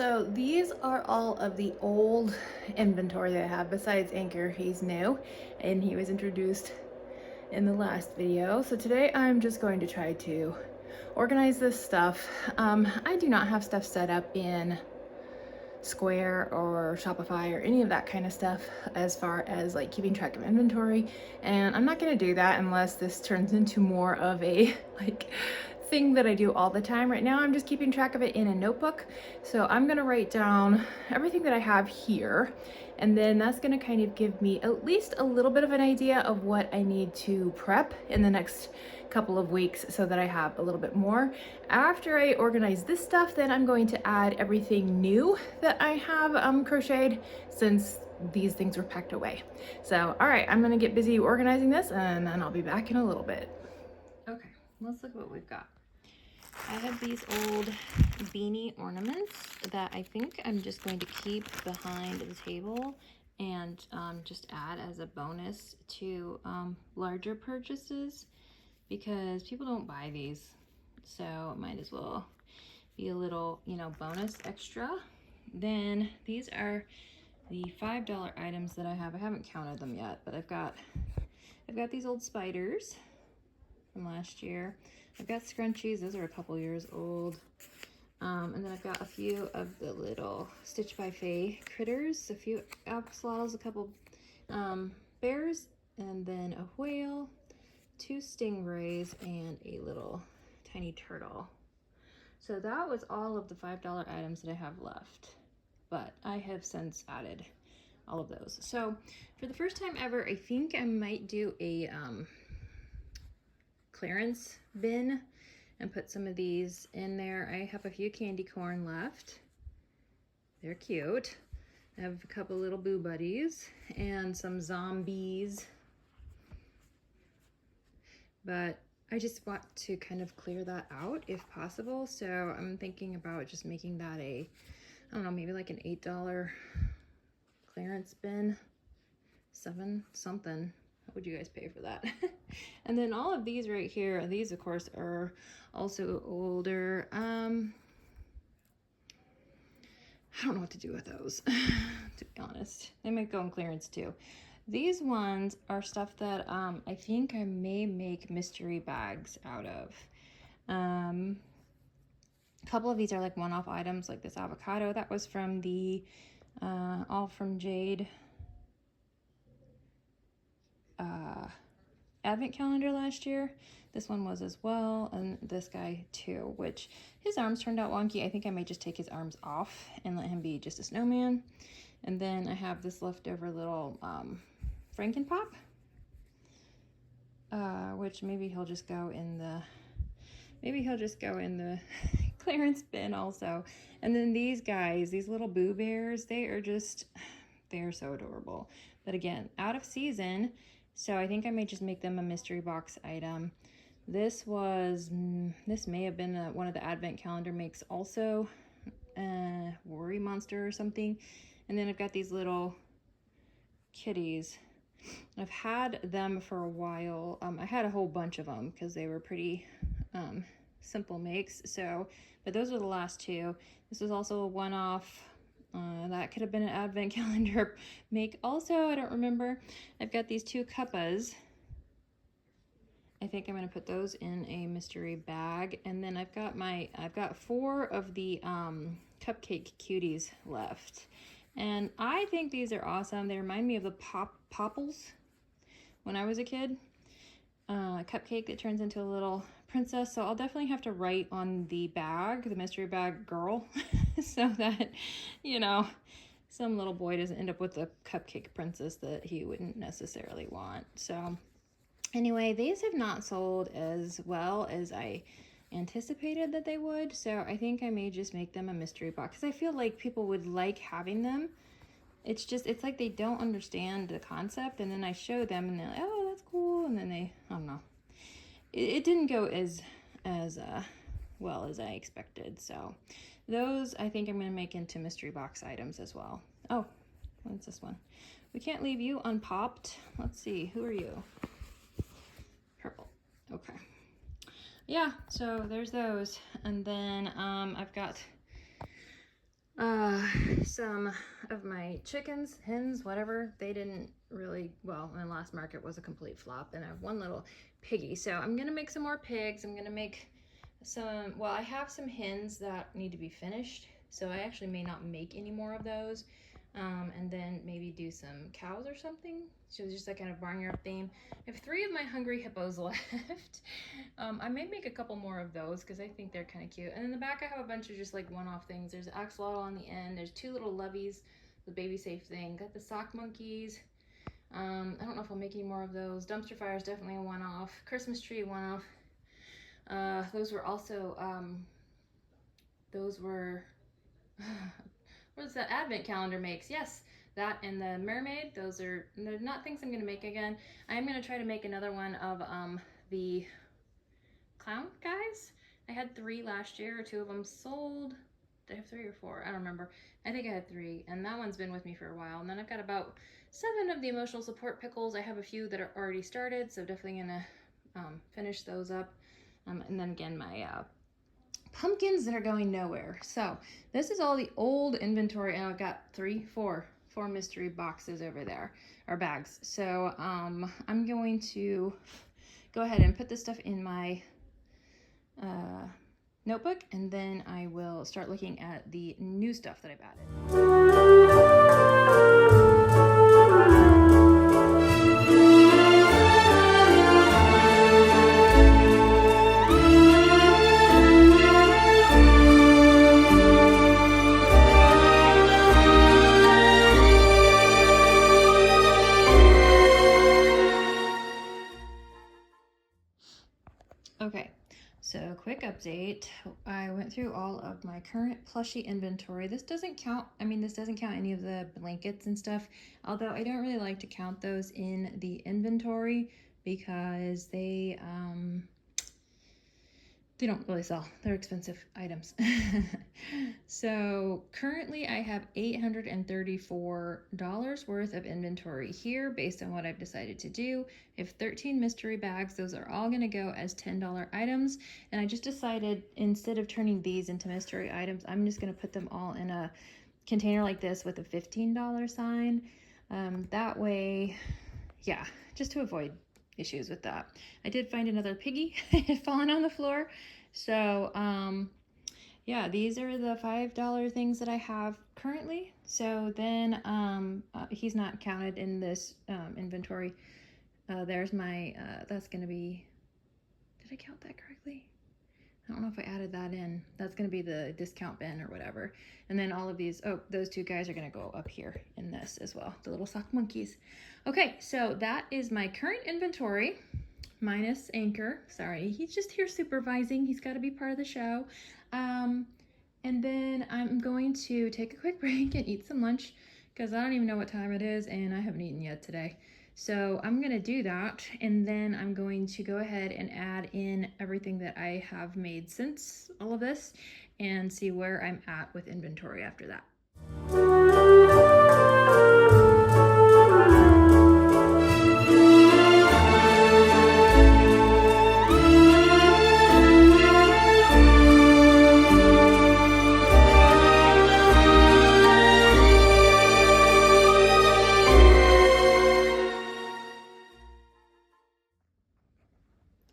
So these are all of the old inventory that I have besides Anchor. He's new and he was introduced in the last video. So today I'm just going to try to organize this stuff. I do not have stuff set up in Square or Shopify or any of that kind of stuff as far as like keeping track of inventory, and I'm not going to do that unless this turns into more of a like thing that I do all the time. Right now I'm just keeping track of it in a notebook, so I'm going to write down everything that I have here, and then that's going to kind of give me at least a little bit of an idea of what I need to prep in the next couple of weeks so that I have a little bit more. After I organize this stuff, then I'm going to add everything new that I have crocheted since these things were packed away. So, all right, I'm gonna get busy organizing this and then I'll be back in a little bit. Okay, let's look at what we've got. I have these old beanie ornaments that I think I'm just going to keep behind the table and just add as a bonus to larger purchases, because people don't buy these, so it might as well be a little, bonus extra. Then these are the $5 items that I have. I haven't counted them yet, but I've got these old spiders from last year. I've got scrunchies. Those are a couple years old. And then I've got a few of the little Stitch by Faye critters, a few axolotls, a couple bears, and then a whale, 2 stingrays, and a little tiny turtle. So that was all of the $5 items that I have left, but I have since added all of those. So for the first time ever, I think I might do a clearance bin and put some of these in there. I have a few candy corn left. They're cute. I have a couple little boo buddies and some zombies, but I just want to kind of clear that out if possible. So I'm thinking about just making that a, I don't know, maybe like an $8 clearance bin, 7 something. What would you guys pay for that? And then all of these right here, these of course are also older. I don't know what to do with those, to be honest. They might go in clearance too. These ones are stuff that I think I may make mystery bags out of. A couple of these are like one-off items, like this avocado that was from the All From Jade advent calendar last year. This one was as well, and this guy too, which his arms turned out wonky. I think I might just take his arms off and let him be just a snowman. And then I have this leftover little Frankenpop, which maybe he'll just go in the clearance bin also. And then these guys, these little Boo Bears, they are so adorable. But again, out of season, so I think I may just make them a mystery box item. This may have been one of the advent calendar makes also, Worry Monster or something. And then I've got these little kitties. I've had them for a while. I had a whole bunch of them because they were pretty simple makes. So, but those are the last 2. This was also a one-off. That could have been an advent calendar make also, I don't remember. I've got these 2 cuppas. I think I'm going to put those in a mystery bag. And then I've got 4 of the cupcake cuties left. And I think these are awesome. They remind me of the Popples when I was a kid. A cupcake that turns into a little princess. So I'll definitely have to write on the bag, the mystery bag girl, so that, some little boy doesn't end up with a cupcake princess that he wouldn't necessarily want. So anyway, these have not sold as well as I anticipated that they would. So I think I may just make them a mystery box, because I feel like people would like having them. It's like they don't understand the concept, and then I show them and they're like, oh, that's cool. And then I don't know. It didn't go as well as I expected. So those I think I'm going to make into mystery box items as well. Oh, what's this one? We can't leave you unpopped. Let's see, who are you? Purple. Okay. Yeah, so there's those. And then I've got Some of my chickens, hens, whatever, they didn't really, well, my last market was a complete flop, and I have one little piggy. So I'm gonna make some more pigs. I'm gonna make some, well, I have some hens that need to be finished, so I actually may not make any more of those. And then maybe do some cows or something. So just that kind of barnyard theme. I have 3 of my hungry hippos left. I may make a couple more of those because I think they're kind of cute. And in the back I have a bunch of just like one-off things. There's an axolotl on the end. There's 2 little levies, the baby safe thing. Got the sock monkeys. I don't know if I'll make any more of those. Dumpster fire is definitely a one-off. Christmas tree one-off. Those were also, those were, what's the advent calendar makes? Yes, that and the mermaid. Those are, they're not things I'm gonna make again. I'm gonna try to make another one of the clown guys. I had 3 last year, 2 of them sold. Did I have 3 or 4? I don't remember. I think I had 3, and that one's been with me for a while. And then I've got about 7 of the emotional support pickles. I have a few that are already started, so definitely gonna finish those up. And then again, my pumpkins that are going nowhere. So this is all the old inventory, and I've got 4 mystery boxes over there, or bags. So I'm going to go ahead and put this stuff in my notebook, and then I will start looking at the new stuff that I've added. Okay, so quick update. I went through all of my current plushie inventory. This doesn't count, this doesn't count any of the blankets and stuff, although I don't really like to count those in the inventory because they don't really sell. They're expensive items. So currently I have $834 worth of inventory here based on what I've decided to do. I have 13 mystery bags. Those are all going to go as $10 items. And I just decided instead of turning these into mystery items, I'm just going to put them all in a container like this with a $15 sign. That way, yeah, just to avoid issues with that. I did find another piggy. It had fallen on the floor. So yeah, these are the $5 things that I have currently. So then he's not counted in this inventory. There's my, that's gonna be, did I count that correctly? I don't know if I added that in. That's gonna be the discount bin or whatever. And then all of these, oh, those 2 guys are gonna go up here in this as well, the little sock monkeys. Okay, so that is my current inventory, minus Anchor. Sorry, he's just here supervising. He's gotta be part of the show. And then I'm going to take a quick break and eat some lunch because I don't even know what time it is and I haven't eaten yet today. So I'm gonna do that, and then I'm going to go ahead and add in everything that I have made since all of this and see where I'm at with inventory after that.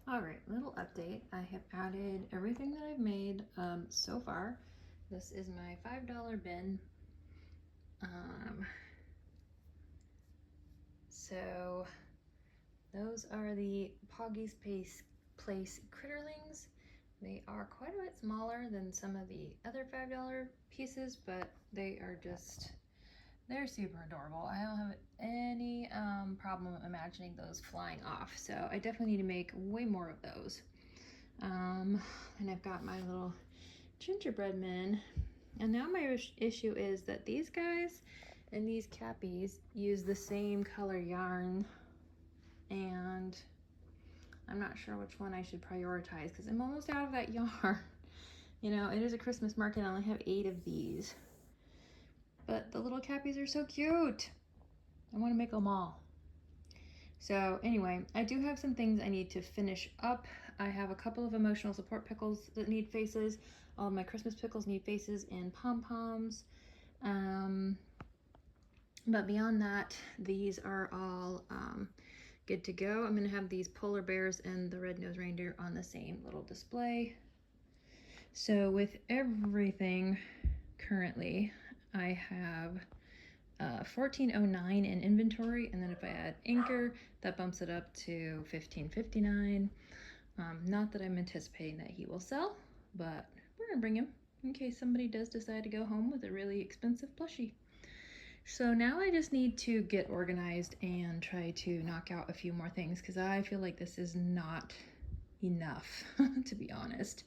Alright, little update. I have added everything that I've made so far. This is my $5 bin. So those are the Poggy's Place Critterlings. They are quite a bit smaller than some of the other $5 pieces, but they are just, they're super adorable. I don't have any problem imagining those flying off, so I definitely need to make way more of those. And I've got my little gingerbread men, and now my issue is that these guys and these cappies use the same color yarn, and I'm not sure which one I should prioritize because I'm almost out of that yarn. You know, it is a Christmas market and I only have 8 of these. But the little cappies are so cute. I want to make them all. So anyway, I do have some things I need to finish up. I have a couple of emotional support pickles that need faces. All of my Christmas pickles need faces and pom-poms. But beyond that, these are all good to go. I'm gonna have these polar bears and the red-nosed reindeer on the same little display. So with everything currently, I have 1409 in inventory, and then if I add Anchor, that bumps it up to 1559. Not that I'm anticipating that he will sell, but we're gonna bring him in case somebody does decide to go home with a really expensive plushie. So now I just need to get organized and try to knock out a few more things, because I feel like this is not enough, to be honest.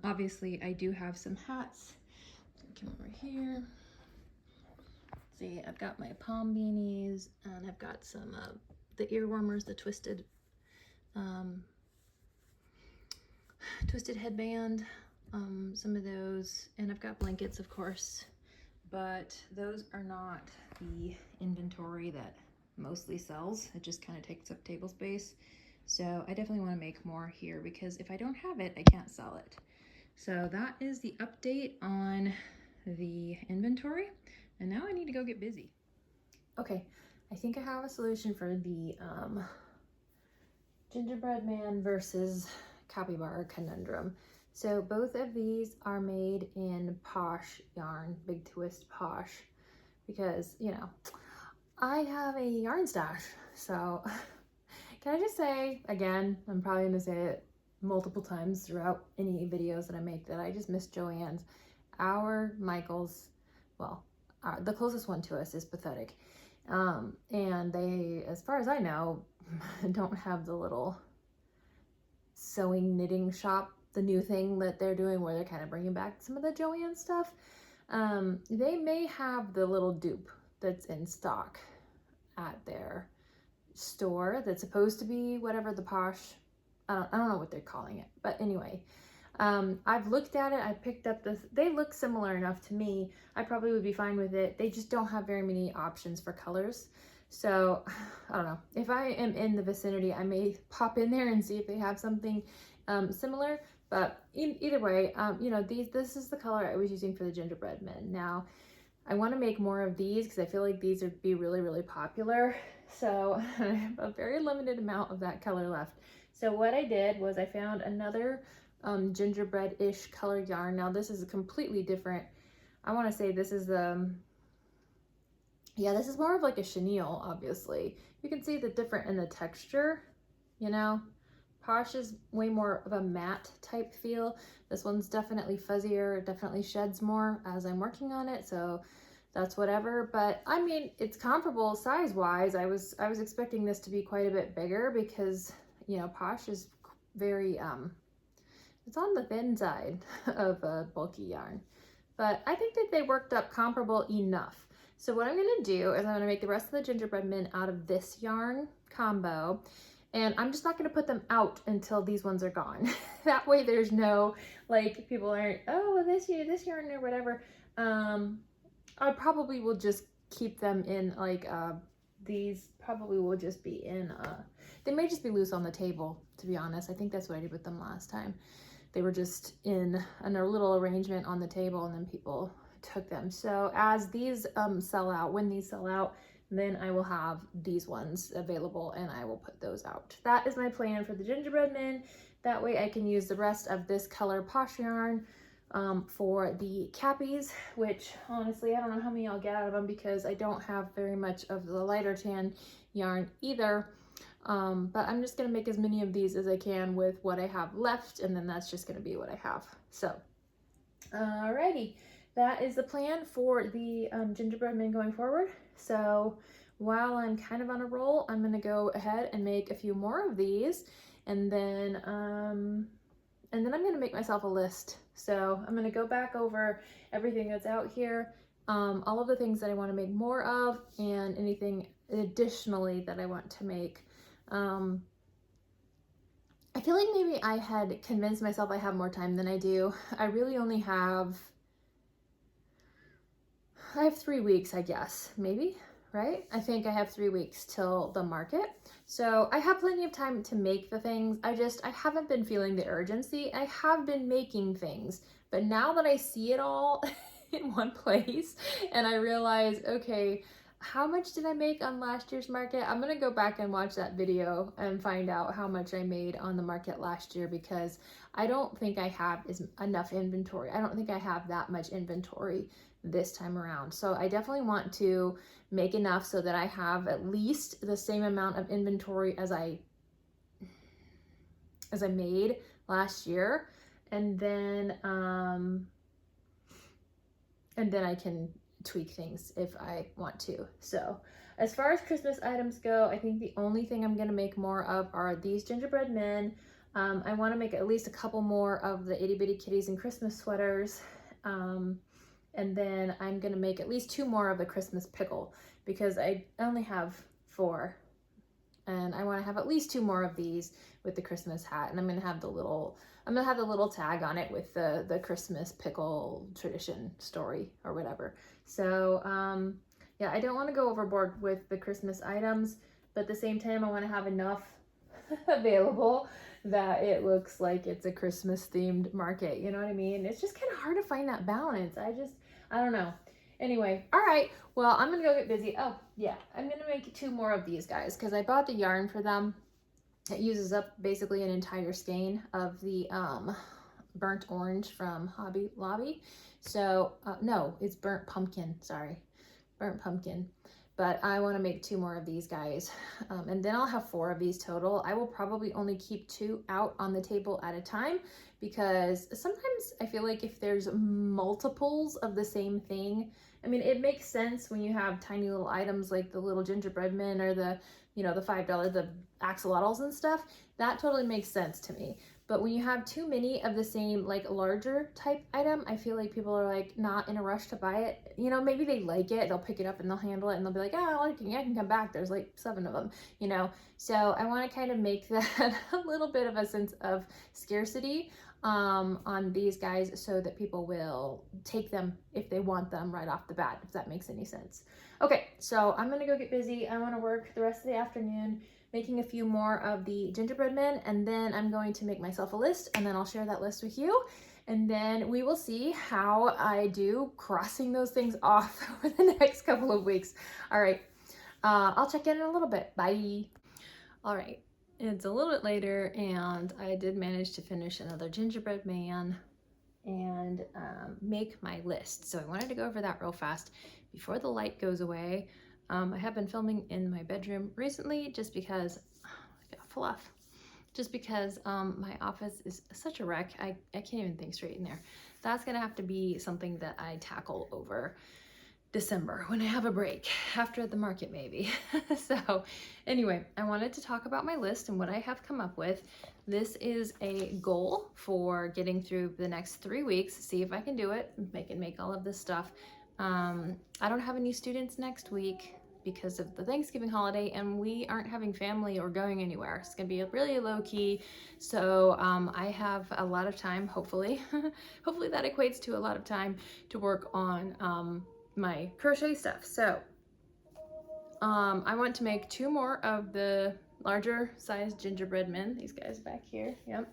Obviously I do have some hats. Come over here. See, I've got my palm beanies, and I've got some the ear warmers, the twisted headband, some of those, and I've got blankets, of course, but those are not the inventory that mostly sells. It just kind of takes up table space. So I definitely want to make more here, because if I don't have it, I can't sell it. So that is the update on the inventory, and now I need to go get busy. Okay, I think I have a solution for the gingerbread man versus capybara conundrum. So both of these are made in Posh yarn, Big Twist Posh, because, you know, I have a yarn stash. So can I just say, again, I'm probably gonna say it multiple times throughout any videos that I make, that I just miss Joann's. Our Michael's, well, the closest one to us is Pathetic. And they, as far as I know, don't have the little sewing knitting shop, the new thing that they're doing where they're kind of bringing back some of the Joann stuff. They may have the little dupe that's in stock at their store that's supposed to be whatever the Posh, I don't know what they're calling it, but anyway, I've looked at it. I picked up this. They look similar enough to me. I probably would be fine with it. They just don't have very many options for colors. So I don't know. If I am in the vicinity, I may pop in there and see if they have something similar. But either way, you know, this is the color I was using for the gingerbread men. Now, I want to make more of these because I feel like these would be really, really popular. So I have a very limited amount of that color left. So what I did was I found another gingerbread-ish color yarn. Now this is a completely different, I want to say this is yeah, this is more of like a chenille, obviously. You can see the different in the texture, you know. Posh is way more of a matte type feel. This one's definitely fuzzier, it definitely sheds more as I'm working on it, so that's whatever. But I mean, it's comparable size-wise. I was expecting this to be quite a bit bigger because, you know, Posh is very it's on the thin side of a bulky yarn, but I think that they worked up comparable enough. So what I'm gonna do is I'm gonna make the rest of the gingerbread men out of this yarn combo, and I'm just not gonna put them out until these ones are gone. That way there's no, like, people aren't, oh, well, this yarn or whatever. I probably will just keep them in, like, these probably will just be in, they may just be loose on the table, to be honest. I think that's what I did with them last time. They were just in a little arrangement on the table, and then people took them. So as these sell out, when these sell out, then I will have these ones available and I will put those out. That is my plan for the gingerbread men. That way I can use the rest of this color Posh yarn for the cappies, which honestly I don't know how many I'll get out of them because I don't have very much of the lighter tan yarn either. But I'm just gonna make as many of these as I can with what I have left, and then that's just gonna be what I have. So alrighty, that is the plan for the gingerbread men going forward. So while I'm kind of on a roll, I'm gonna go ahead and make a few more of these, and then I'm gonna make myself a list. So I'm gonna go back over everything that's out here, all of the things that I want to make more of, and anything additionally that I want to make. I feel like maybe I had convinced myself I have more time than I do. I really only have, I have 3 weeks, I guess, maybe, right? I think I have 3 weeks till the market. So I have plenty of time to make the things. I haven't been feeling the urgency. I have been making things, but now that I see it all in one place and I realize, okay, how much did I make on last year's market? I'm gonna go back and watch that video and find out how much I made on the market last year, because I don't think I have enough inventory. I don't think I have that much inventory this time around. So I definitely want to make enough so that I have at least the same amount of inventory as I made last year. And then I can tweak things if I want to. So as far as Christmas items go, I think the only thing I'm gonna make more of are these gingerbread men. I want to make at least a couple more of the itty bitty kitties and Christmas sweaters. And then I'm gonna make at least 2 more of the Christmas pickle, because I only have 4. And I want to have at least 2 more of these with the Christmas hat. And I'm gonna have the little tag on it with the Christmas pickle tradition story or whatever. So yeah, I don't want to go overboard with the Christmas items, but at the same time I want to have enough available that it looks like it's a Christmas themed market. You know what I mean? It's just kind of hard to find that balance. I don't know. Anyway, all right, well, I'm gonna go get busy. Oh yeah, I'm gonna make 2 more of these guys because I bought the yarn for them. It uses up basically an entire skein of the burnt orange from Hobby Lobby. So no, it's burnt pumpkin, sorry, burnt pumpkin. But I want to make 2 more of these guys, and then I'll have 4 of these total. I will probably only keep 2 out on the table at a time, because sometimes I feel like if there's multiples of the same thing, I mean, it makes sense when you have tiny little items like the little gingerbread men or the, you know, the $5, the axolotls and stuff. That totally makes sense to me. But when you have too many of the same, like, larger type item, I feel like people are like not in a rush to buy it. You know, maybe they like it, they'll pick it up and they'll handle it and they'll be like, oh, I can come back. There's like 7 of them, you know? So I want to kind of make that a little bit of a sense of scarcity on these guys, so that people will take them if they want them right off the bat, if that makes any sense. Okay, so I'm gonna go get busy. I want to work the rest of the afternoon making a few more of the gingerbread men, and then I'm going to make myself a list, and then I'll share that list with you, and then we will see how I do crossing those things off over the next couple of weeks. All right, I'll check in a little bit. Bye. All right, it's a little bit later, and I did manage to finish another gingerbread man and make my list. So I wanted to go over that real fast before the light goes away. I have been filming in my bedroom recently just because my office is such a wreck. I can't even think straight in there. That's gonna have to be something that I tackle over December when I have a break after the market, maybe. So anyway, I wanted to talk about my list and what I have come up with. This is a goal for getting through the next 3 weeks, see if I can do it, make all of this stuff. I don't have any students next week because of the Thanksgiving holiday, and we aren't having family or going anywhere. It's gonna be really low key. So I have a lot of time, hopefully. Hopefully that equates to a lot of time to work on my crochet stuff. So I want to make 2 more of the larger size gingerbread men, these guys back here. Yep.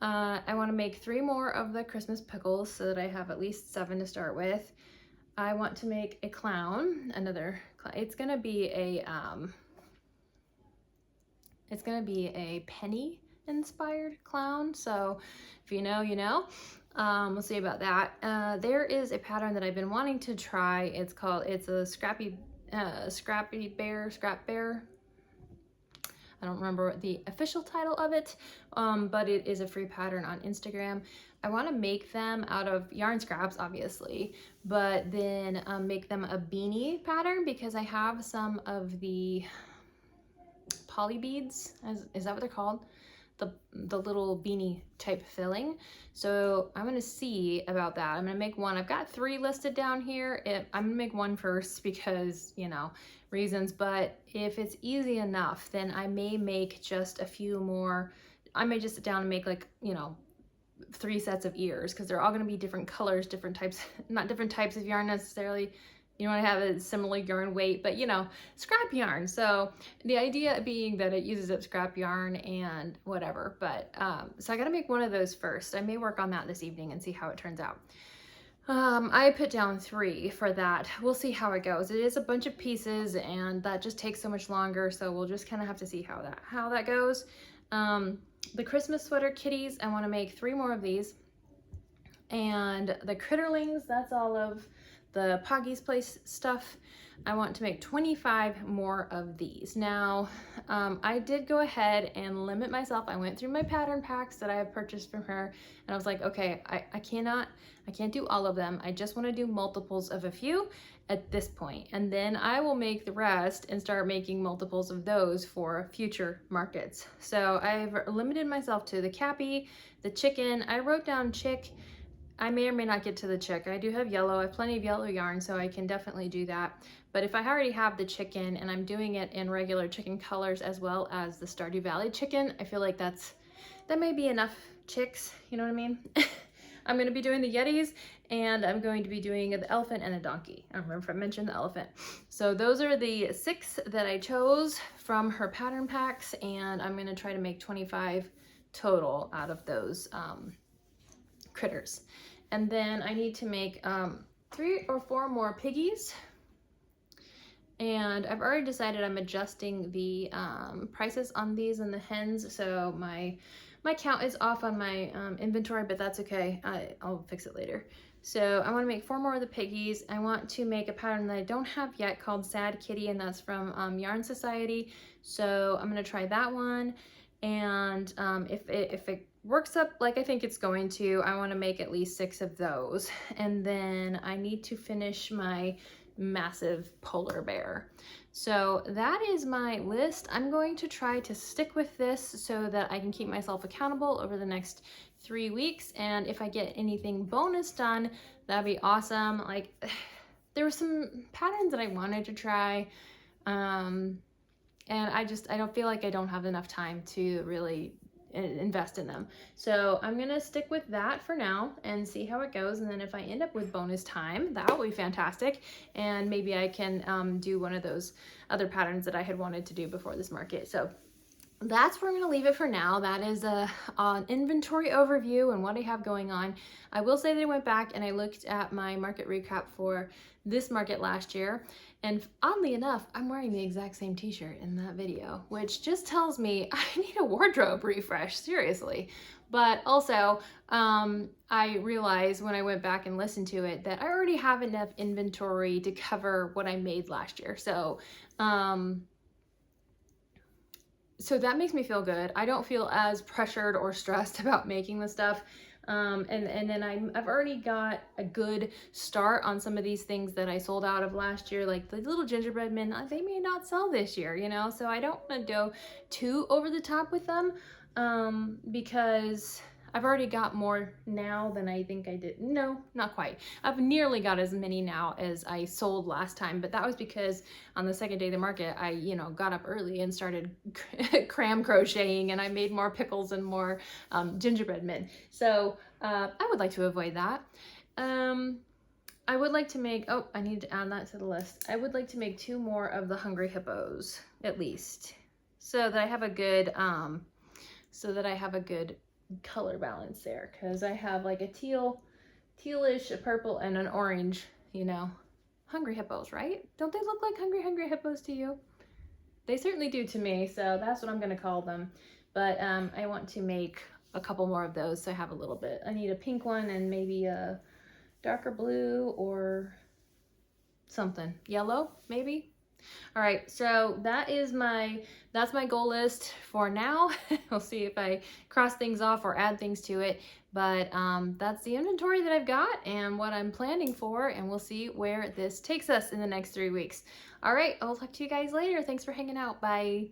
I want to make 3 more of the Christmas pickles so that I have at least 7 to start with. I want to make a clown, it's gonna be a penny inspired clown. So if you know, you know. We'll see about that. There is a pattern that I've been wanting to try. It's a scrap bear. I don't remember the official title of it, but it is a free pattern on Instagram. I want to make them out of yarn scraps, obviously, but then make them a beanie pattern, because I have some of the poly beads, is that what they're called? The little beanie type filling. So I'm gonna see about that. I'm gonna make 1. I've got 3 listed down here. I'm gonna make 1 first because, you know, reasons, but if it's easy enough, then I may make just a few more. I may just sit down and make, like, you know, 3 sets of ears, because they're all gonna be different colors, different types, not different types of yarn necessarily, You want to have a similar yarn weight, but you know, scrap yarn. So the idea being that it uses up scrap yarn and whatever. But so I got to make one of those first. I may work on that this evening and see how it turns out. I put down 3 for that. We'll see how it goes. It is a bunch of pieces and that just takes so much longer. So we'll just kind of have to see how that goes. The Christmas sweater kitties, I want to make 3 more of these. And the Critterlings, that's all of the Poggy's Place stuff. I want to make 25 more of these. Now, I did go ahead and limit myself. I went through my pattern packs that I have purchased from her, and I was like, okay, I can't do all of them. I just want to do multiples of a few at this point, and then I will make the rest and start making multiples of those for future markets. So I've limited myself to the Cappy, the chicken. I wrote down chick. I may or may not get to the chick. I do have yellow. I have plenty of yellow yarn, so I can definitely do that. But if I already have the chicken and I'm doing it in regular chicken colors as well as the Stardew Valley chicken, I feel like that may be enough chicks, you know what I mean? I'm going to be doing the Yetis, and I'm going to be doing the elephant and a donkey. I remember if I mentioned the elephant. So those are the 6 that I chose from her pattern packs, and I'm going to try to make 25 total out of those critters. And then I need to make 3 or 4 more piggies. And I've already decided I'm adjusting the prices on these and the hens, so my count is off on my inventory, but that's okay. I'll fix it later. So I want to make 4 more of the piggies. I want to make a pattern that I don't have yet called Sad Kitty, and that's from Yarn Society. So I'm going to try that one. And if it works up like I think it's going to, I want to make at least 6 of those. And then I need to finish my massive polar bear. So that is my list. I'm going to try to stick with this so that I can keep myself accountable over the next 3 weeks. And if I get anything bonus done, that'd be awesome. Like, there were some patterns that I wanted to try, and I don't feel like I don't have enough time to really invest in them. So I'm gonna stick with that for now and see how it goes, and then if I end up with bonus time, that will be fantastic, and maybe I can do one of those other patterns that I had wanted to do before this market. So that's where I'm going to leave it for now. That is an inventory overview and what I have going on. I will say that I went back and I looked at my market recap for this market last year, and oddly enough, I'm wearing the exact same t-shirt in that video, which just tells me I need a wardrobe refresh, seriously. But also, I realized when I went back and listened to it that I already have enough inventory to cover what I made last year. So that makes me feel good. I don't feel as pressured or stressed about making the stuff. And then I've already got a good start on some of these things that I sold out of last year, like the little gingerbread men. They may not sell this year, you know, so I don't want to go too over the top with them, because I've already got more now than I think I did. No, not quite. I've nearly got as many now as I sold last time, but that was because on the second day of the market, I, got up early and started cram crocheting, and I made more pickles and more gingerbread men. So I would like to avoid that. I would like to make, I need to add that to the list. I would like to make 2 more of the Hungry Hippos, at least, so that I have a good, color balance there, because I have like a tealish, a purple, and an orange, Hungry Hippos, right? Don't they look like hungry hippos to you? They certainly do to me, so that's what I'm going to call them. But I want to make a couple more of those, so I have a little bit. I need a pink one and maybe a darker blue or something. Yellow, maybe? All right, so that's my goal list for now. We'll see if I cross things off or add things to it, but that's the inventory that I've got and what I'm planning for, and we'll see where this takes us in the next 3 weeks. All right, I'll talk to you guys later. Thanks for hanging out. Bye.